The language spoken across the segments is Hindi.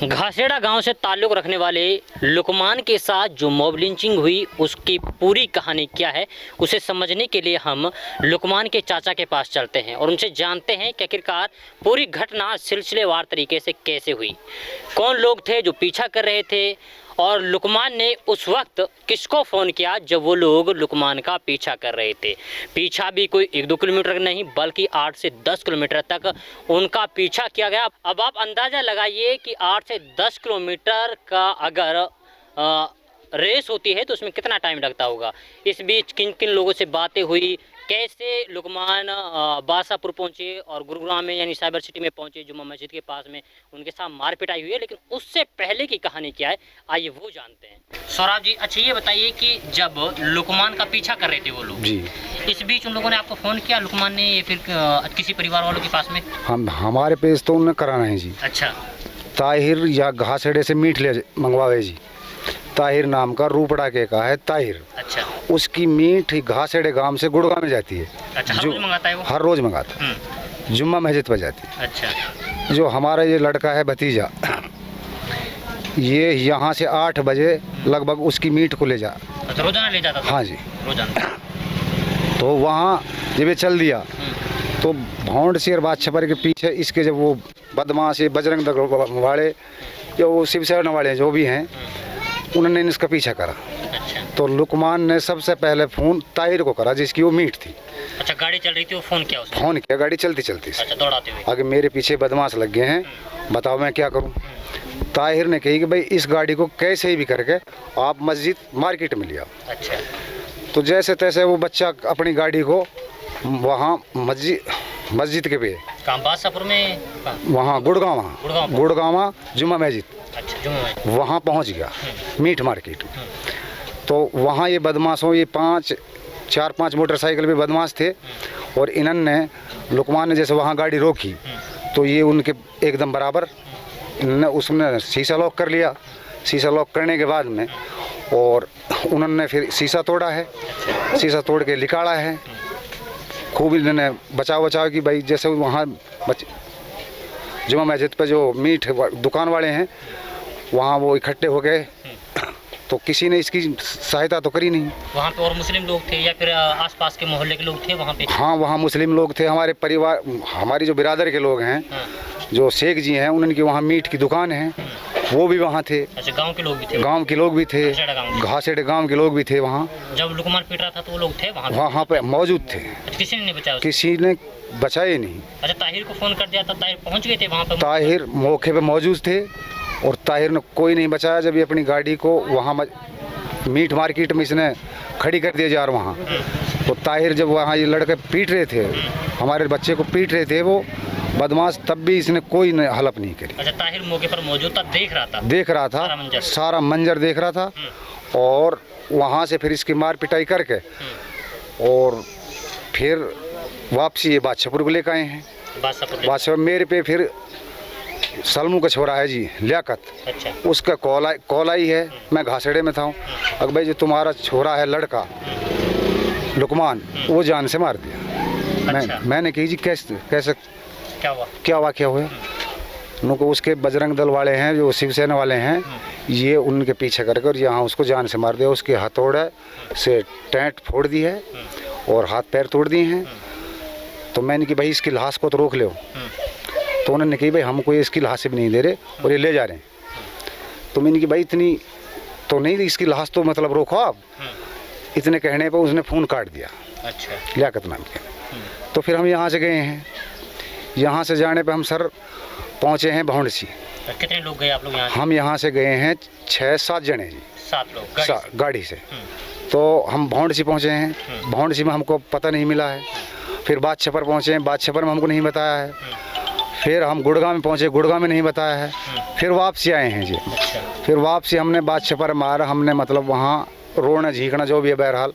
घासेड़ा गांव से ताल्लुक़ रखने वाले लुकमान के साथ जो मॉब लिंचिंग हुई उसकी पूरी कहानी क्या है उसे समझने के लिए हम लुकमान के चाचा के पास चलते हैं और उनसे जानते हैं कि आखिरकार पूरी घटना सिलसिलेवार तरीके से कैसे हुई, कौन लोग थे जो पीछा कर रहे थे और लुकमान ने उस वक्त किसको फ़ोन किया जब वो लोग लुकमान का पीछा कर रहे थे। पीछा भी कोई 1-2 किलोमीटर नहीं बल्कि 8 से 10 किलोमीटर तक उनका पीछा किया गया। अब आप अंदाज़ा लगाइए कि 8 से 10 किलोमीटर का अगर रेस होती है तो उसमें कितना टाइम लगता होगा। इस बीच किन किन लोगों से बातें हुई, कैसे लुकमान बादशाहपुर पहुंचे और गुरुग्राम में यानी साइबर सिटी में पहुंचे जुम्मा मस्जिद के पास में, उनके साथ मार पिटाई हुई है। लेकिन उससे पहले की कहानी क्या है आइए वो जानते हैं। सौरभ जी, अच्छा ये बताइए कि जब लुकमान का पीछा कर रहे थे वो लोग जी, इस बीच उन लोगों ने आपको फ़ोन किया लुकमान ने या फिर किसी परिवार वालों के पास में? हमारे पेज तो उन्हें कराना है जी। अच्छा, ताहिर या घासेड़े से मीट ले मंगवावे जी। ताहिर नाम का रूपड़ा के का है ताहिर। अच्छा, उसकी मीट घासेड़े गांव से गुड़गांव में जाती है। अच्छा, हर रोज मंगाता है वो? हर रोज मंगाता है, जुम्मा मस्जिद पर जाती है। अच्छा, जो हमारा ये लड़का है भतीजा, ये यहाँ से 8 बजे लगभग उसकी मीट को ले जा। अच्छा, रोजाना ले जाता था? हाँ जी, रोजाना। तो वहाँ जब ये चल दिया तो भौंड शेर बादशाहपुर के पीछे इसके जब वो बदमाश बजरंग दल वाले या वो शिवसेना वाले जो भी हैं उन्होंने इसका पीछा करा। अच्छा, तो लुकमान ने सबसे पहले फ़ोन ताहिर को करा जिसकी वो मीट थी। अच्छा, गाड़ी चल रही थी, वो फ़ोन किया उसने? फ़ोन किया गाड़ी चलती चलती से। अच्छा, दौड़ाते हुए? आगे मेरे पीछे बदमाश लग गए हैं, बताओ मैं क्या करूं। ताहिर ने कही कि भाई इस गाड़ी को कैसे भी करके आप मस्जिद मार्केट में ले आओ। अच्छा, तो जैसे तैसे वो बच्चा अपनी गाड़ी को वहाँ मस्जिद के पे बादशाहपुर में वहाँ गुड़गांव जुम्मा मस्जिद, अच्छा, जुम्मा वहाँ पहुँच गया मीट मार्केट। तो वहाँ ये बदमाशों ये 4-5 मोटरसाइकिल पे बदमाश थे और इन्होंने लुकमान ने जैसे वहाँ गाड़ी रोकी तो ये उनके एकदम बराबर इन्होंने उसने शीशा लॉक कर लिया। शीशा लॉक करने के बाद में और उन्होंने फिर शीशा तोड़ा है, शीशा तोड़ के निकाला है। खूब इन्होंने बचाव की भाई जैसे वहाँ जुम्मा मस्जिद पे जो मीट दुकान वाले हैं वहाँ वो इकट्ठे हो गए तो किसी ने इसकी सहायता तो करी नहीं। वहाँ पे और मुस्लिम लोग थे या फिर आसपास के मोहल्ले के लोग थे वहाँ पे? हाँ, वहाँ मुस्लिम लोग थे, हमारे परिवार हमारी जो बिरादर के लोग हैं। हाँ। जो शेख जी हैं उनकी वहाँ मीट की दुकान है, वो भी वहाँ थे। अच्छा, गांव के लोग भी थे? गांव के लोग भी थे, घासेड़े गांव के लोग भी थे वहाँ। जब लुकमान पीट रहा था तो वो लोग थे वहाँ पे मौजूद थे। किसी ने नहीं बचाया? किसी ने बचाए नहीं। अच्छा, ताहिर को फ़ोन कर दिया था, ताहिर पहुँच गए थे वहाँ पर? ताहिर मौके पे मौजूद थे और ताहिर ने कोई नहीं बचाया। जब ये अपनी गाड़ी को वहाँ मीट मार्केट में इसने खड़ी कर दिया जा रहा वहाँ, तो ताहिर जब वहाँ ये लड़के पीट रहे थे, हमारे बच्चे को पीट रहे थे वो बदमाश, तब भी इसने कोई हलफ नहीं करी। अच्छा, ताहिर मौके पर मौजूद था, देख रहा था सारा मंजर देख रहा था। और वहाँ से फिर इसकी मार पिटाई करके और फिर वापसी ये बादशाहपुर को लेकर आए हैं। बादशाहपुर मेरे पे फिर सलमू का छोरा है जी लियाकत। अच्छा, उसका कॉल आई है, मैं घासेड़े में था। अगर भाई जो तुम्हारा छोरा है लड़का लुकमान वो जान से मार दिया। अच्छा। मैंने कही जी कैसे क्या वाक़या हुआ? उनको उसके बजरंग दल वाले हैं जो शिवसेना वाले हैं, ये उनके पीछे करके और यहाँ उसको जान से मार दिया। उसके हथौड़े से टैंट फोड़ दी है और हाथ पैर तोड़ दिए हैं। तो मैंने कि भाई इसकी लाश को तो रोक लो। तो उन्होंने कही भाई हमको ये इसकी लाश भी नहीं दे रहे और ये ले जा रहे हैं। तो मैंने कि भाई इतनी तो नहीं, इसकी लाश तो मतलब रोको आप। इतने कहने पर उसने फ़ोन काट दिया। अच्छा, लियाकत नाम के। तो फिर हम यहाँ से गए हैं। यहाँ से जाने पे हम सर पहुँचे हैं भौंडसी। कितने लोग गए आप लोग यहाँ? हम यहाँ से गए हैं 6-7 जने जी। 7 लोग गाड़ी से। तो हम भौंडसी पहुँचे हैं, भौंडसी में हमको पता नहीं मिला है। फिर बादशाहपुर पहुँचे हैं, बादशाहपुर में हमको नहीं बताया है। फिर हम गुड़गांव में पहुँचे, गुड़गांव में नहीं बताया है। फिर वापसी आए हैं जी। फिर वापसी हमने बादशाहपुर मारा, हमने मतलब वहाँ रोना झींकना जो भी है बहरहाल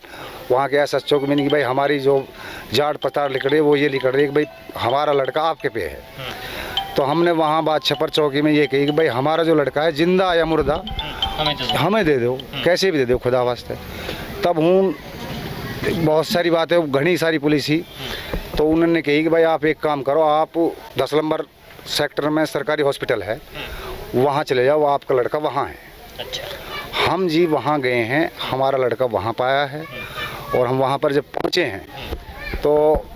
वहाँ के SHO को मैंने कि भाई हमारी जो जाट पतार लिख रही है वो ये लिख रही है कि भाई हमारा लड़का आपके पे है। तो हमने वहाँ बादशाहपुर चौकी में ये कही कि भाई हमारा जो लड़का है जिंदा या मुर्दा हमें दे दो, कैसे भी दे दो खुदा वास्ते। तब हूँ बहुत सारी बातें घनी सारी पुलिस ही। तो उन्होंने कही कि भाई आप एक काम करो, आप 10 नंबर सेक्टर में सरकारी हॉस्पिटल है वहाँ चले जाओ, आपका लड़का वहाँ है। अच्छा। हम जी वहाँ गए हैं, हमारा लड़का वहाँ पाया है, और हम वहाँ पर जब पहुँचे हैं तो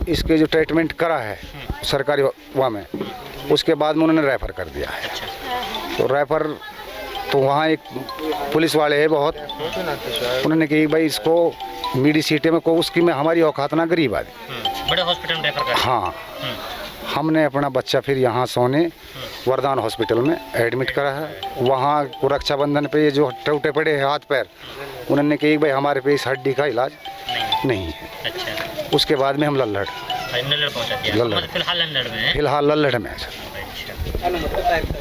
इसके जो ट्रीटमेंट करा है सरकारी वहाँ में, उसके बाद में उन्होंने रेफ़र कर दिया है। तो रेफ़र तो वहाँ एक पुलिस वाले हैं बहुत, उन्होंने कही भाई इसको मीडी सीटे में को उसकी में हमारी औकात ना, गरीब आदमी, बड़े हॉस्पिटल में रेफर कर। हाँ। हमने अपना बच्चा फिर यहाँ सोने वरदान हॉस्पिटल में एडमिट करा है। वहाँ रक्षाबंधन पे ये जो टूटे पड़े हैं हाथ पैर, उन्होंने कही भाई हमारे पे इस हड्डी का इलाज नहीं है। अच्छा। उसके बाद में हम लल्लड़ पहुंचा दिया। लल्लड़। फिलहाल लल्लड़ में है। फिलहाल लल्लड़ में है।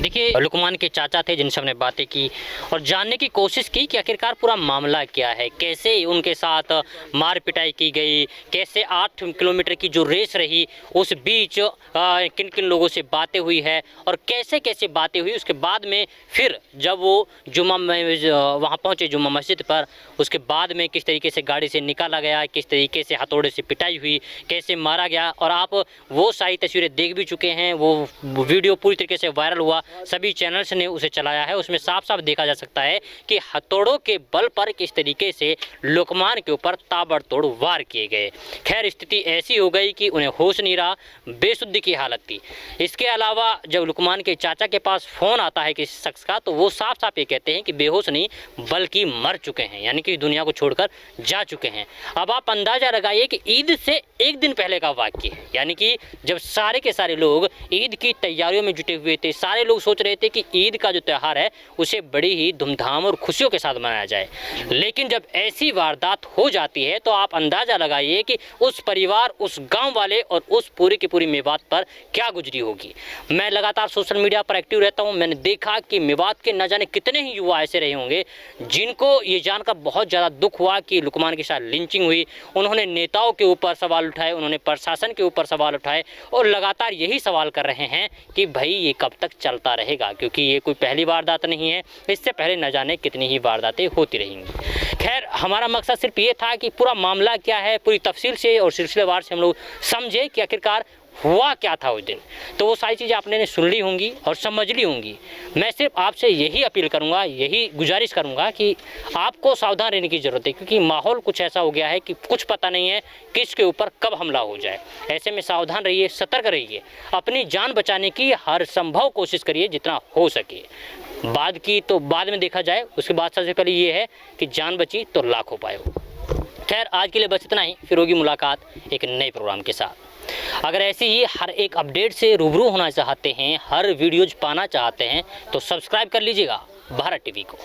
देखिए, लुकमान के चाचा थे जिनसे हमने बातें की और जानने की कोशिश की कि आखिरकार पूरा मामला क्या है, कैसे उनके साथ मार पिटाई की गई, कैसे 8 किलोमीटर की जो रेस रही उस बीच किन किन लोगों से बातें हुई है और कैसे कैसे बातें हुई। उसके बाद में फिर जब वो जुम्मा में वहाँ पहुँचे जुम्मा मस्जिद पर, उसके बाद में किस तरीके से गाड़ी से निकाला गया, किस तरीके से हथौड़े से पिटाई हुई, कैसे मारा गया, और आप वो सारी तस्वीरें देख भी चुके हैं। वो वीडियो पूरी तरीके से वायरल हुआ, सभी चैनल्स ने उसे चलाया है। उसमें साफ साफ देखा जा सकता है कि हथौड़ों के बल पर किस तरीके से लुकमान के ऊपर ताबड़तोड़ वार किए गए। खैर, स्थिति ऐसी हो गई कि उन्हें होश नहीं रहा, बेसुद्धी की हालत थी। इसके अलावा जब लुकमान के चाचा के पास फ़ोन आता है किसी शख्स का, तो वो साफ साफ ये कहते हैं कि बेहोश नहीं बल्कि मर चुके हैं, यानी कि दुनिया को छोड़कर जा चुके हैं। अब आप अंदाज़ा लगाइए कि ईद से एक दिन पहले का वाक़या है, यानी कि जब सारे के सारे लोग ईद की तैयारियों में जुटे हुए थे, सारे लोग सोच रहे थे कि ईद का जो त्यौहार है उसे बड़ी ही धूमधाम और खुशियों के साथ मनाया जाए। लेकिन जब ऐसी वारदात हो जाती है तो आप अंदाज़ा लगाइए कि उस परिवार, उस गांव वाले और उस पूरी की पूरी मेवात पर क्या गुजरी होगी। मैं लगातार सोशल मीडिया पर एक्टिव रहता हूं, मैंने देखा कि मेवात के न जाने कितने ही युवा ऐसे रहे होंगे जिनको ये जानकर बहुत ज़्यादा दुख हुआ कि लुकमान के साथ लिंचिंग हुई। उन्होंने नेताओं के ऊपर सवाल उठाए, उन्होंने प्रशासन के ऊपर सवाल उठाए और लगातार यही सवाल कर रहे हैं कि भाई ये कब तक चलता रहेगा, क्योंकि ये कोई पहली वारदात नहीं है, इससे पहले न जाने कितनी ही वारदातें होती रहेंगी। खैर, हमारा मकसद सिर्फ ये था कि पूरा मामला क्या है पूरी तफसील से और सिलसिलेवार से हम लोग समझे कि आखिरकार हुआ क्या था उस दिन। तो वो सारी चीज़ें आपने सुन ली होंगी और समझ ली होंगी। मैं सिर्फ आपसे यही अपील करूंगा, यही गुजारिश करूंगा कि आपको सावधान रहने की ज़रूरत है, क्योंकि माहौल कुछ ऐसा हो गया है कि कुछ पता नहीं है किसके ऊपर कब हमला हो जाए। ऐसे में सावधान रहिए, सतर्क रहिए, अपनी जान बचाने की हर संभव कोशिश करिए जितना हो सके। बाद की तो बाद में देखा जाए, उसके बाद सबसे पहले ये है कि जान बची तो लाख उपाय हो। खैर, आज के लिए बस इतना ही, फिर होगी मुलाकात एक नए प्रोग्राम के साथ। अगर ऐसे ही हर एक अपडेट से रूबरू होना चाहते हैं, हर वीडियोज पाना चाहते हैं, तो सब्सक्राइब कर लीजिएगा भारत टीवी को।